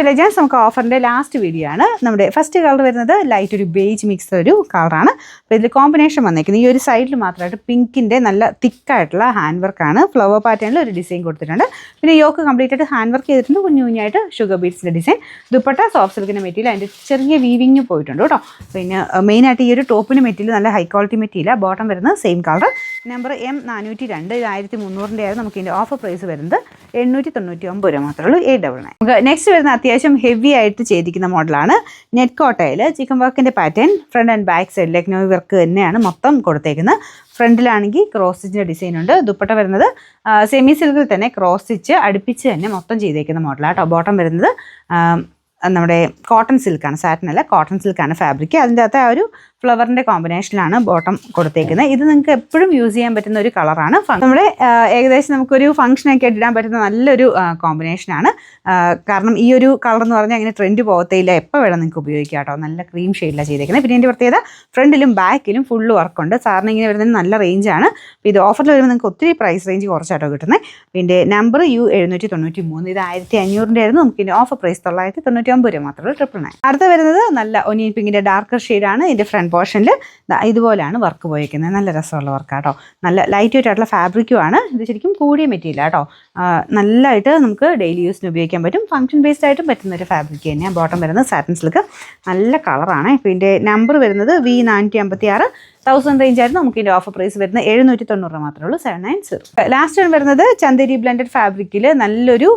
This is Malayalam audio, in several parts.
ലെജൻസ് നമുക്ക് ഓഫറിൻ്റെ ലാസ്റ്റ് വീഡിയോ ആണ്. നമ്മുടെ ഫസ്റ്റ് കളർ വരുന്നത് ലൈറ്റ് ഒരു ബേജ് മിക്സ് ഒരു കളറാണ്. അപ്പോൾ ഇതിൽ കോമ്പിനേഷൻ വന്നേക്കുന്നത് ഈ ഒരു സൈഡിൽ മാത്രമായിട്ട് പിങ്കിൻ്റെ നല്ല തിക്കായിട്ടുള്ള ഹാൻഡ് വർക്കാണ്. ഫ്ലവർ പാറ്റേണിൽ ഒരു ഡിസൈൻ കൊടുത്തിട്ടുണ്ട്. പിന്നെ യോക്ക് കംപ്ലീറ്റ് ആയിട്ട് ഹാൻഡ് വർക്ക് ചെയ്തിട്ടുണ്ട്. കുഞ്ഞായിട്ട് ഷുഗർ ബീഡ്സിൻ്റെ ഡിസൈൻ. ദുപ്പട്ട സോഫ്റ്റ് സിൽക്കിൻ്റെ മെറ്റീരിയൽ, അതിൻ്റെ ചെറിയ വീവിങ് പോയിട്ടുണ്ട് കേട്ടോ. പിന്നെ മെയിനായിട്ട് ഈ ഒരു ടോപ്പിന് മെറ്റീരിയൽ നല്ല ഹൈ ക്വാളിറ്റി മെറ്റീരിയൽ. ബോട്ടം വരുന്നത് സെയിം കളർ. Number M402. ഇത് 1300 ആയിരുന്നു. നമുക്ക് ഇതിൻ്റെ ഓഫർ പ്രൈസ് വരുന്നത് 899 രൂപ മാത്രമേ ഉള്ളൂ. 899. നമുക്ക് നെക്സ്റ്റ് വരുന്ന അത്യാവശ്യം ഹെവി ആയിട്ട് ചെയ്തിരിക്കുന്ന മോഡലാണ്. നെറ്റ് കോട്ടയിൽ ചിക്കൻ വർക്കിൻ്റെ പാറ്റേൺ ഫ്രണ്ട് ആൻഡ് ബാക്ക് സൈഡിലേക്ക് നോവി വർക്ക് തന്നെയാണ് മൊത്തം കൊടുത്തേക്കുന്നത്. ഫ്രണ്ടിലാണെങ്കിൽ ക്രോസ് സ്റ്റിച്ചിൻ്റെ ഡിസൈൻ ഉണ്ട്. ദുപ്പട്ട വരുന്നത് സെമി സിൽക്കിൽ തന്നെ ക്രോസ് സ്റ്റിച്ച് അടുപ്പിച്ച് തന്നെ മൊത്തം ചെയ്തേക്കുന്ന മോഡലാണ് കേട്ടോ. ബോട്ടം വരുന്നത് നമ്മുടെ കോട്ടൺ സിൽക്കാണ്, സാറ്റിൻ അല്ല, കോട്ടൺ സിൽക്കാണ് ഫാബ്രിക്. അതിൻ്റെ അകത്ത് ആ ഒരു ഫ്ലവറിൻ്റെ കോമ്പിനേഷനിലാണ് ബോട്ടം കൊടുത്തേക്കുന്നത്. ഇത് നിങ്ങൾക്ക് എപ്പോഴും യൂസ് ചെയ്യാൻ പറ്റുന്ന ഒരു കളറാണ്. നമ്മുടെ ഏകദേശം നമുക്കൊരു ഫംഗ്ഷനൊക്കെ ഇടാൻ പറ്റുന്ന നല്ലൊരു കോമ്പിനേഷനാണ്. കാരണം ഈ ഒരു കളർ എന്ന് പറഞ്ഞാൽ അങ്ങനെ ട്രെൻഡ് പോകത്തേയില്ല, എപ്പോൾ വേണം നിങ്ങൾക്ക് ഉപയോഗിക്കാം കേട്ടോ. നല്ല ക്രീം ഷെയ്ഡിലാണ് ചെയ്തേക്കുന്നത്. പിന്നെ ഇതിൻ്റെ പ്രത്യേകത ഫ്രണ്ടിലും ബാക്കിലും ഫുള്ള് വർക്കുണ്ട്. സാറിന് ഇങ്ങനെ വരുന്നതിന് നല്ല റേഞ്ചാണ്. അപ്പോൾ ഇത് ഓഫറിൽ വരുമ്പോൾ നിങ്ങൾക്ക് ഒത്തിരി പ്രൈസ് റേഞ്ച് കുറച്ചാട്ടോ കിട്ടുന്നത്. പിന്നെ നമ്പർ U793. ഇത് 1500 ആയിരുന്നു. നമുക്ക് ഇതിൻ്റെ ഓഫർ പ്രൈസ് 999 രൂപ മാത്രമേ 999. അടുത്ത വരുന്നത് നല്ല ഒനിയൻ പിങ്കിൻ്റെ ഡാർക്കർ ഷെയ്ഡാണ്. ഇതിൻ്റെ ഫ്രണ്ട് പോർഷനിൽ ഇതുപോലെയാണ് വർക്ക് പോയിരിക്കുന്നത്. നല്ല രസമുള്ള വർക്കാട്ടോ. നല്ല ലൈറ്റ് വെയിറ്റ് ആയിട്ടുള്ള ഫാബ്രിക്കുമാണ്. ഇത് ശരിക്കും കൂടിയ മെറ്റീരിയൽ കേട്ടോ. നല്ലതായിട്ട് നമുക്ക് ഡെയിലി യൂസിന് ഉപയോഗിക്കാൻ പറ്റും. ഫംഗ്ഷൻ ബേസ്ഡ് ആയിട്ടും പറ്റുന്ന ഒരു ഫാബ്രിക് തന്നെയാണ്. ബോട്ടം വരുന്നത് സാറ്റിൻ സിൽക്ക്. നല്ല കളറാണ്. ഇപ്പോൾ ഇതിൻ്റെ നമ്പർ വരുന്നത് V456. 1000 റേഞ്ച് ആയിരുന്നു. നമുക്ക് ഇതിൻ്റെ ഓഫർ പ്രൈസ് വരുന്നത് 790 രൂപ മാത്രമേ ഉള്ളൂ. 790. ലാസ്റ്റ് വരുന്നത് ചന്ദേരി ബ്ലെൻഡഡ് ഫാബ്രിക്കിൽ നല്ലൊരു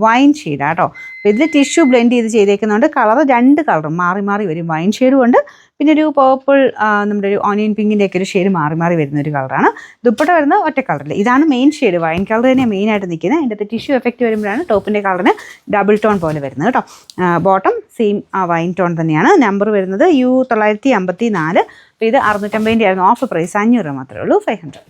വൈൻ ഷെയ്ഡാണ് കേട്ടോ. അപ്പോൾ ഇതിൽ ടിഷ്യൂ ബ്ലെൻഡ് ചെയ്തേക്കുന്നുണ്ട്. കളർ 2 കളറും മാറി മാറി വരും. വൈൻ ഷെയ്ഡും ഉണ്ട്, പിന്നെ ഒരു പേർപ്പിൾ, നമ്മുടെ ഒരു ഓണിയൻ പിങ്കിൻ്റെ ഒക്കെ ഒരു ഷെയ്ഡ് മാറി മാറി വരുന്ന ഒരു കളറാണ്. ദുപ്പട്ട വരുന്നത് ഒറ്റ കളറിൽ. ഇതാണ് മെയിൻ ഷെയ്ഡ്. വൈൻ കളർ തന്നെയാണ് മെയിനായിട്ട് നിൽക്കുന്നത്. അതിൻ്റെ അകത്ത് ടിഷ്യൂ എഫക്റ്റ് വരുമ്പോഴാണ് ടോപ്പിൻ്റെ കളറിന് ഡബിൾ ടോൺ പോലെ വരുന്നത് കേട്ടോ. ബോട്ടം സെയിം വൈൻ ടോൺ തന്നെയാണ്. നമ്പർ വരുന്നത് U954. അപ്പോൾ ഇത് 650 ആയിരുന്നു. ഓഫർ പ്രൈസ് 500 രൂപ മാത്രമേ ഉള്ളൂ. 500.